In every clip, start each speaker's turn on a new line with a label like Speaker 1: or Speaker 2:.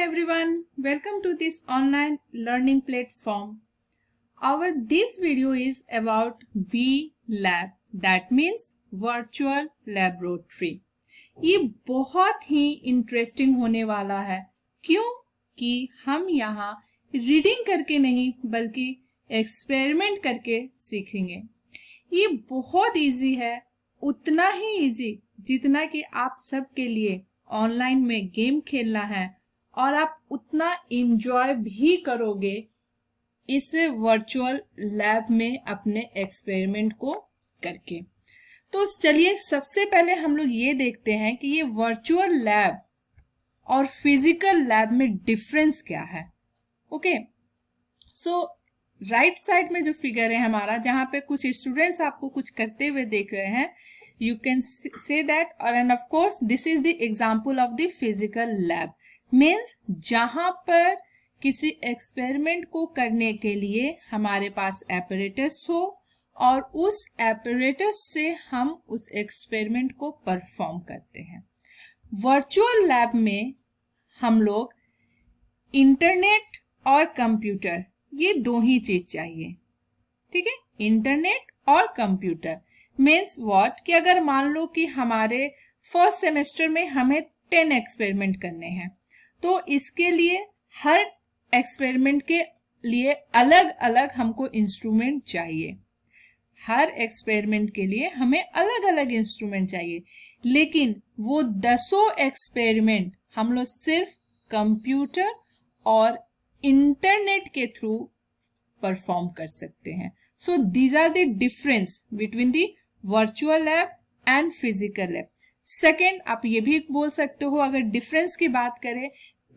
Speaker 1: everyone, welcome to this online learning platform. This video is about VLab, that means Virtual Laboratory. ये बहुत ही interesting होने वाला है क्योंकि हम यहाँ रीडिंग करके नहीं बल्कि एक्सपेरिमेंट करके सीखेंगे। ये बहुत इजी है, उतना ही इजी जितना कि आप सबके लिए ऑनलाइन में गेम खेलना है और आप उतना एंजॉय भी करोगे इस वर्चुअल लैब में अपने एक्सपेरिमेंट को करके। तो चलिए सबसे पहले हम लोग ये देखते हैं कि ये वर्चुअल लैब और फिजिकल लैब में डिफरेंस क्या है। ओके, सो राइट साइड में जो फिगर है हमारा, जहां पे कुछ स्टूडेंट्स आपको कुछ करते हुए देख रहे हैं, यू कैन से दैट, और end of course this is the example of the physical lab. Means जहां पर किसी एक्सपेरिमेंट को करने के लिए हमारे पास एपरेटस हो और उस एपरेटस से हम उस एक्सपेरिमेंट को परफॉर्म करते हैं। वर्चुअल लैब में हम लोग इंटरनेट और कंप्यूटर, ये दो ही चीज चाहिए। ठीक है, इंटरनेट और कंप्यूटर मीन्स व्हाट, कि अगर मान लो कि हमारे फर्स्ट सेमेस्टर में हमें 10 एक्सपेरिमेंट करने हैं, तो इसके लिए हर एक्सपेरिमेंट के लिए अलग अलग हमको इंस्ट्रूमेंट चाहिए। हर एक्सपेरिमेंट के लिए हमें अलग अलग इंस्ट्रूमेंट चाहिए, लेकिन वो 10 एक्सपेरिमेंट हम लोग सिर्फ कंप्यूटर और इंटरनेट के थ्रू परफॉर्म कर सकते हैं। So these are the difference between the virtual lab and physical lab. Second, आप ये भी बोल सकते हो अगर डिफरेंस की बात करें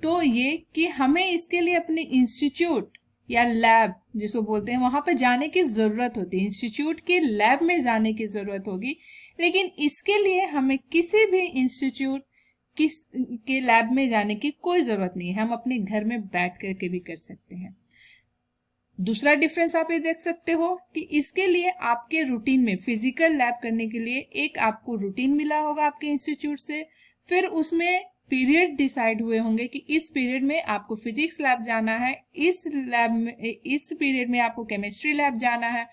Speaker 1: तो ये कि हमें इसके लिए अपने इंस्टीट्यूट या लैब जिसको बोलते हैं वहां पर जाने की जरूरत होती है, इंस्टीट्यूट के लैब में जाने की जरूरत होगी। लेकिन इसके लिए हमें किसी भी इंस्टीट्यूट के लैब में जाने की कोई जरूरत नहीं है, हम अपने घर में बैठ करके भी कर सकते हैं। दूसरा डिफरेंस आप ये देख सकते हो कि इसके लिए आपके रूटीन में, फिजिकल लैब करने के लिए एक आपको रूटीन मिला होगा आपके इंस्टीट्यूट से, फिर उसमें पीरियड डिसाइड हुए होंगे कि इस पीरियड में आपको फिजिक्स लैब जाना है, इस लैब में, इस पीरियड में आपको केमिस्ट्री लैब जाना है,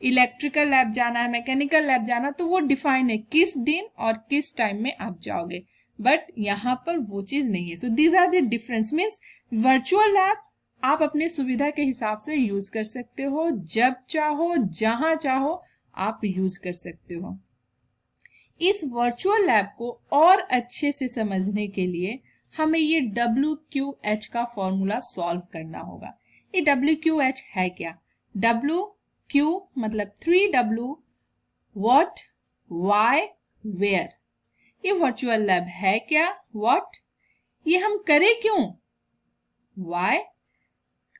Speaker 1: इलेक्ट्रिकल लैब जाना है, मैकेनिकल लैब जाना, तो वो डिफाइन है किस दिन और किस टाइम में आप जाओगे। बट यहाँ पर वो चीज नहीं है। So these are the difference. Means virtual lab आप अपने सुविधा के हिसाब से यूज कर सकते हो, जब चाहो जहां चाहो आप यूज कर सकते हो। इस वर्चुअल लैब को और अच्छे से समझने के लिए हमें ये WQH का फॉर्मूला सॉल्व करना होगा। ये WQH है क्या? WQ मतलब 3W, व्हाट, व्हाई, वेयर। ये वर्चुअल लैब है क्या? व्हाट। ये हम करें क्यों? व्हाई।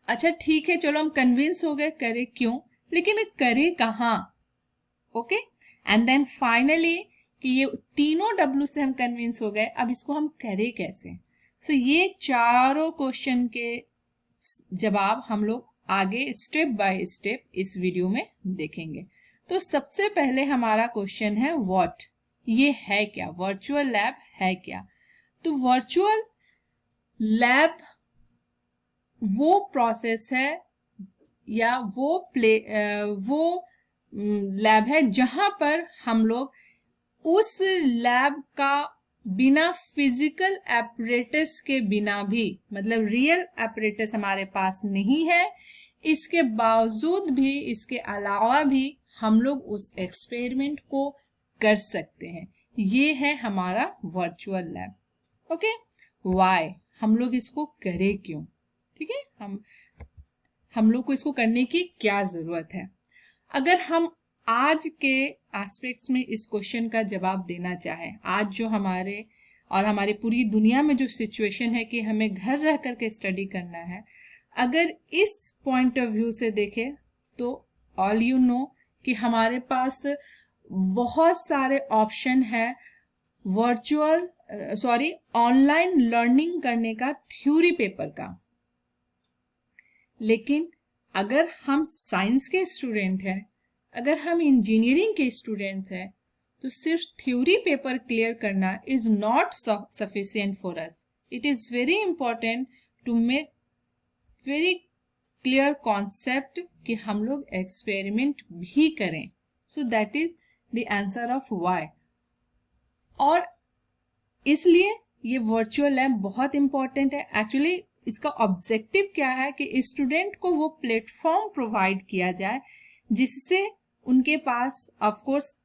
Speaker 1: अच्छा ठीक है, चलो हम कन्विंस हो गए करे क्यों, लेकिन करे कहाँ? ओके, एंड देन फाइनली कि ये तीनों W से हम कन्विंस हो गए, अब इसको हम करें कैसे? सो ये चारों क्वेश्चन के जवाब हम लोग आगे स्टेप बाय स्टेप इस वीडियो में देखेंगे। तो सबसे पहले हमारा क्वेश्चन है व्हाट, ये है क्या? वर्चुअल लैब है क्या? तो वर्चुअल लैब वो प्रोसेस है या वो लैब है जहां पर हम लोग उस लैब का बिना फिजिकल एपरेटस के बिना भी, मतलब रियल एपरेटस हमारे पास नहीं है, इसके बावजूद भी, इसके अलावा भी हम लोग उस एक्सपेरिमेंट को कर सकते हैं। ये है हमारा वर्चुअल लैब। ओके, व्हाई, हम लोग इसको करें क्यों? ठीक है, हम लोग को इसको करने की क्या जरूरत है? अगर हम आज के एस्पेक्ट्स में इस क्वेश्चन का जवाब देना चाहें, आज जो हमारे और हमारी पूरी दुनिया में जो सिचुएशन है कि हमें घर रह करके स्टडी करना है, अगर इस पॉइंट ऑफ व्यू से देखें तो ऑल यू नो कि हमारे पास बहुत सारे ऑप्शन है ऑनलाइन लर्निंग करने का, थ्योरी पेपर का। लेकिन अगर हम साइंस के स्टूडेंट हैं, अगर हम इंजीनियरिंग के स्टूडेंट हैं, तो सिर्फ थ्योरी पेपर क्लियर करना is not sufficient for us. it is very important to make very clear concept कि हम लोग experiment भी करें. So that is the answer of why. और इसलिए ये वर्चुअल लैब बहुत इंपॉर्टेंट है. एक्चुअली इसका ऑब्जेक्टिव क्या है कि स्टूडेंट को वो प्लेटफॉर्म प्रोवाइड किया जाए जिससे उनके पास, ऑफ कोर्स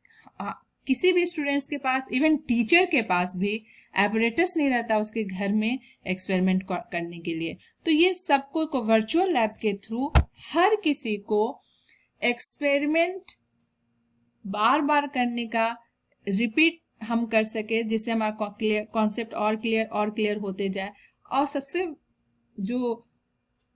Speaker 1: किसी भी स्टूडेंट्स के पास, इवन टीचर के पास भी एपरेटस नहीं रहता उसके घर में एक्सपेरिमेंट करने के लिए. तो ये सबको वर्चुअल लैब के थ्रू हर किसी को एक्सपेरिमेंट बार बार करने का रिपीट हम कर सके, जिससे हमारा कॉन्सेप्ट और क्लियर होते जाए. और सबसे जो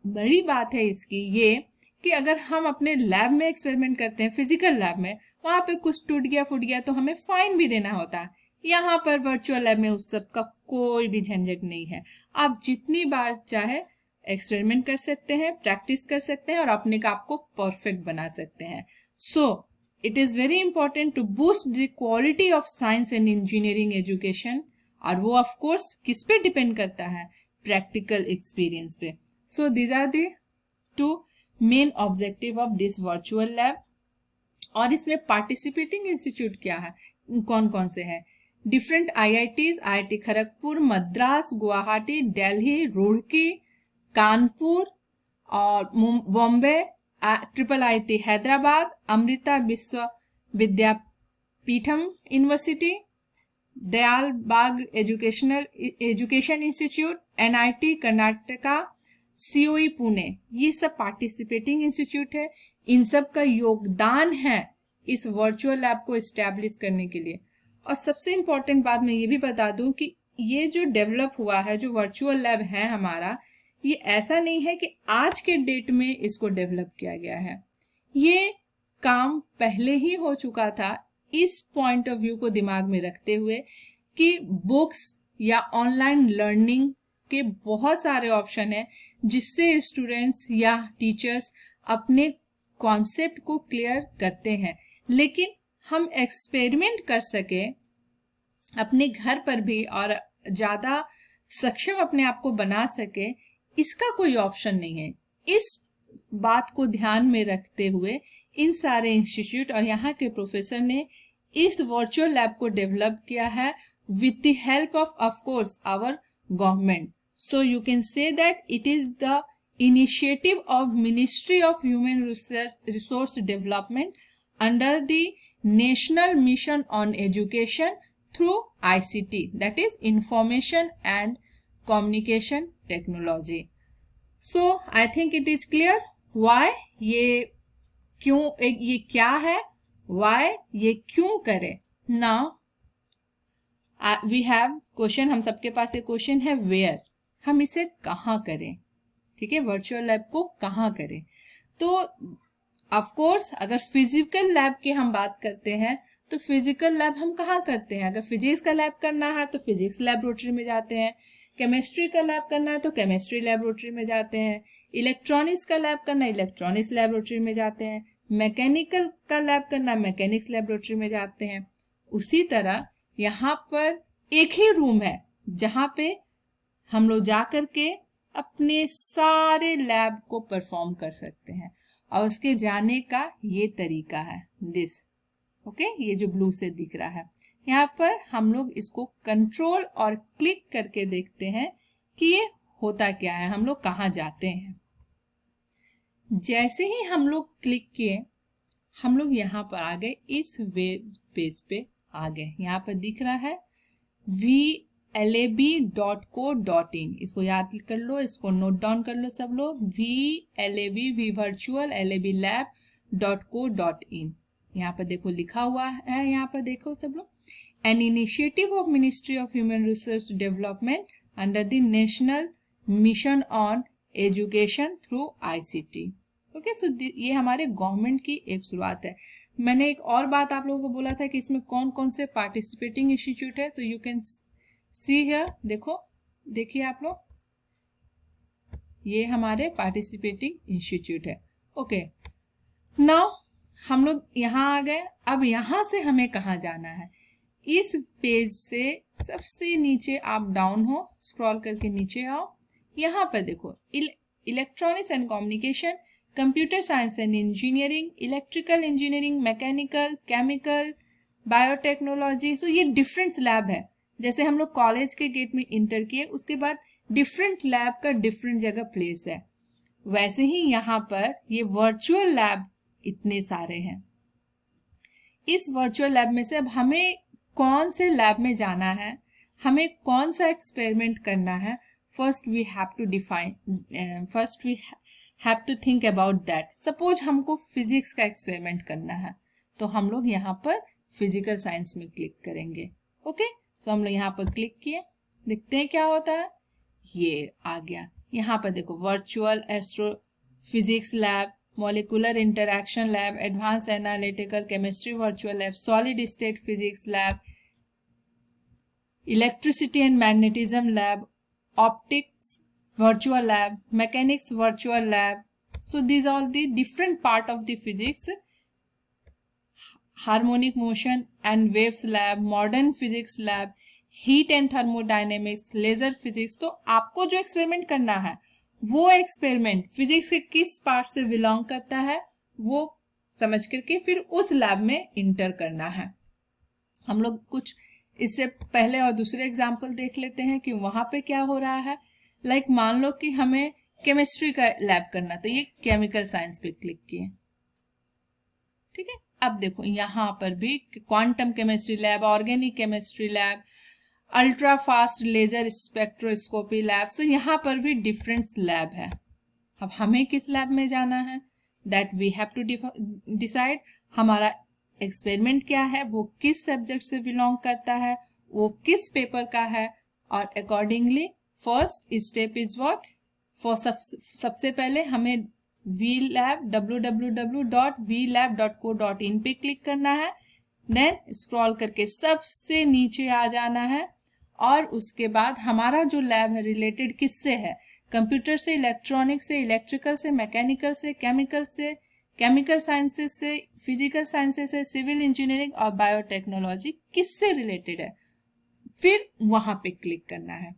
Speaker 1: बड़ी बात है इसकी ये कि अगर हम अपने लैब में एक्सपेरिमेंट करते हैं, फिजिकल लैब में, वहां पे कुछ टूट गया तो हमें फाइन भी देना होता है. यहाँ पर वर्चुअल लैब में उस सब का कोई भी झंझट नहीं है. आप जितनी बार चाहे एक्सपेरिमेंट कर सकते हैं, प्रैक्टिस कर सकते हैं और अपने आप को परफेक्ट बना सकते हैं. सो it is very important to boost the quality of science and engineering education. और वो of course किस पे डिपेंड करता है? प्रैक्टिकल एक्सपीरियंस पे. So these are the two main objective of this virtual lab. और इसमें पार्टिसिपेटिंग इंस्टीट्यूट क्या है, कौन कौन से हैं? Different IITs, IIT Kharagpur, Madras, Guwahati, Delhi, Roorkee, Kanpur और Bombay, IIIT Hyderabad, Amrita Vishwa Vidyapeetham university, Dayal Bagh education institute, NIT Karnataka, COE Pune. ये सब पार्टिसिपेटिंग इंस्टीट्यूट है. इन सब का योगदान है इस वर्चुअल लैब को एस्टैब्लिश करने के लिए. और सबसे इम्पोर्टेंट बात मैं ये भी बता दूं कि ये जो डेवलप हुआ है, जो वर्चुअल लैब है हमारा, ये ऐसा नहीं है कि आज के डेट में इसको डेवलप किया गया है. ये काम पहले ही हो चुका था. इस पॉइंट ऑफ व्यू को दिमाग में रखते हुए कि बुक्स या ऑनलाइन लर्निंग के बहुत सारे ऑप्शन हैं जिससे स्टूडेंट्स या टीचर्स अपने कॉन्सेप्ट को क्लियर करते हैं, लेकिन हम एक्सपेरिमेंट कर सके अपने घर पर भी और ज्यादा सक्षम अपने आप को बना सके, इसका कोई ऑप्शन नहीं है. इस बात को ध्यान में रखते हुए इन सारे इंस्टीट्यूट और यहाँ के प्रोफेसर ने इस वर्चुअल लैब को डेवलप किया है with the help of course our government. So you can say that it is the initiative of Ministry of Human Resource Development under the National Mission on Education through ICT, that is Information and Communication Technology. So I think it is clear why ये क्या है, why ये क्यों करे. Now we have question, हम सबके पास एक question है where, हम इसे कहाँ करें. ठीक है, वर्चुअल लैब को कहाँ करें. तो ऑफ कोर्स अगर फिजिकल लैब की हम बात करते हैं तो फिजिकल लैब हम कहाँ करते हैं. अगर फिजिक्स का लैब करना है तो फिजिक्स लैबोरेटरी में जाते हैं, केमिस्ट्री का लैब करना है तो केमिस्ट्री लैबोरेटरी में जाते हैं, इलेक्ट्रॉनिक्स का लैब करना है इलेक्ट्रॉनिक्स लैबोरेटरी में जाते हैं, मैकेनिकल का लैब करना है मैकेनिक्स लैबोरेटरी में जाते हैं. उसी तरह यहाँ पर एक ही रूम है जहाँ पे हम लोग जा करके अपने सारे लैब को परफॉर्म कर सकते हैं. और उसके जाने का ये तरीका है दिस. ओके, ये जो ब्लू से दिख रहा है यहाँ पर हम लोग इसको कंट्रोल और क्लिक करके देखते हैं कि ये होता क्या है, हम लोग कहाँ जाते हैं. जैसे ही हम लोग क्लिक किए हम लोग यहाँ पर आ गए, इस वेब पेज पे आ गए. यहाँ पर दिख रहा है VLAB.co.in. इसको याद कर लो, इसको नोट डाउन कर लो सब लोग. virtual.lab.co.in. यहाँ पर देखो लिखा हुआ है, यहाँ पर देखो सब लोग. An initiative of Ministry of Human Resource Development under the National Mission on Education through ICT. Okay, so ये हमारे गवर्नमेंट की एक शुरुआत है. मैंने एक और बात आप लोगों को बोला था कि इसमें कौन कौन से पार्टिसिपेटिंग इंस्टीट्यूट है. तो यू कैन सी हियर, देखिए आप लोग, ये हमारे पार्टिसिपेटिंग इंस्टीट्यूट है. ओके, नाउ हम लोग यहाँ आ गए. अब यहाँ से हमें कहाँ जाना है, इस पेज से सबसे नीचे आप डाउन हो, स्क्रॉल करके नीचे आओ, यहाँ पर देखो electronics and communication, computer science and engineering, electrical engineering, mechanical, chemical, biotechnology. So ये डिफरेंट लैब है। जैसे हम लोग कॉलेज के गेट में इंटर किए, उसके बाद डिफरेंट लैब का डिफरेंट जगह प्लेस है, वैसे ही यहाँ पर ये वर्चुअल लैब इतने सारे हैं। इस वर्चुअल लैब में से अब हमें कौन से लैब में जाना है, हमें कौन सा एक्सपेरिमेंट करना है, first we have to think about that. Suppose हमको फिजिक्स का एक्सपेरिमेंट करना है, तो हम लोग यहाँ पर फिजिकल साइंस में क्लिक करेंगे। ओके, तो हम लोग यहाँ पर क्लिक किए, देखते हैं क्या होता है। ये आ गया, यहाँ पर देखो virtual astrophysics lab, molecular interaction lab, advance analytical chemistry virtual lab, solid state physics lab, electricity and magnetism lab, optics virtual lab, mechanics virtual lab. So these are all the different part of the physics. Harmonic motion and waves lab, modern physics lab, heat and thermodynamics, laser physics. तो आपको जो experiment करना है वो experiment physics के किस part से belong करता है वो समझ करके फिर उस लैब में इंटर करना है। हम लोग कुछ इससे पहले और दूसरे एग्जाम्पल देख लेते हैं कि वहां पे क्या हो रहा है। लाइक मान लो कि हमें केमिस्ट्री का लैब करना, तो ये केमिकल साइंस पे क्लिक किए, ठीक है। अब देखो यहाँ पर भी quantum chemistry lab, organic chemistry lab, ultra fast laser spectroscopy lab. So यहाँ पर भी डिफरेंट लैब है। अब हमें किस लैब में जाना है, that we have to decide. हमारा एक्सपेरिमेंट क्या है, वो किस सब्जेक्ट से बिलोंग करता है, वो किस पेपर का है, और accordingly first step is what, for सबसे पहले हमें www.vlab.co.in पे क्लिक करना है, देन स्क्रॉल करके सबसे नीचे आ जाना है, और उसके बाद हमारा जो लैब है रिलेटेड किससे है, कंप्यूटर से, इलेक्ट्रॉनिक्स से, इलेक्ट्रिकल से, मैकेनिकल से, केमिकल साइंसेस से, फिजिकल साइंसेस से, सिविल इंजीनियरिंग और बायोटेक्नोलॉजी किससे रिलेटेड है, फिर वहां पे क्लिक करना है।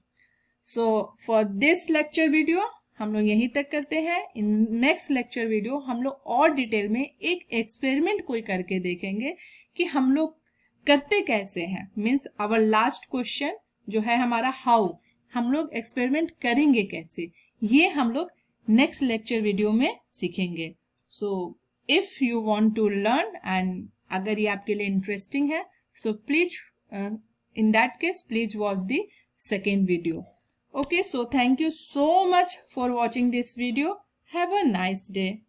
Speaker 1: So for this lecture video हम लोग यहीं तक करते हैं। इन नेक्स्ट लेक्चर वीडियो हम लोग और डिटेल में एक एक्सपेरिमेंट कोई करके देखेंगे कि हम लोग करते कैसे हैं। मीन्स आवर लास्ट क्वेश्चन जो है हमारा, हाउ, हम लोग एक्सपेरिमेंट करेंगे कैसे, ये हम लोग नेक्स्ट लेक्चर वीडियो में सीखेंगे। So if you want to learn and अगर ये आपके लिए इंटरेस्टिंग है, so please in that case please watch the second video. Okay, so thank you so much for watching this video. Have a nice day.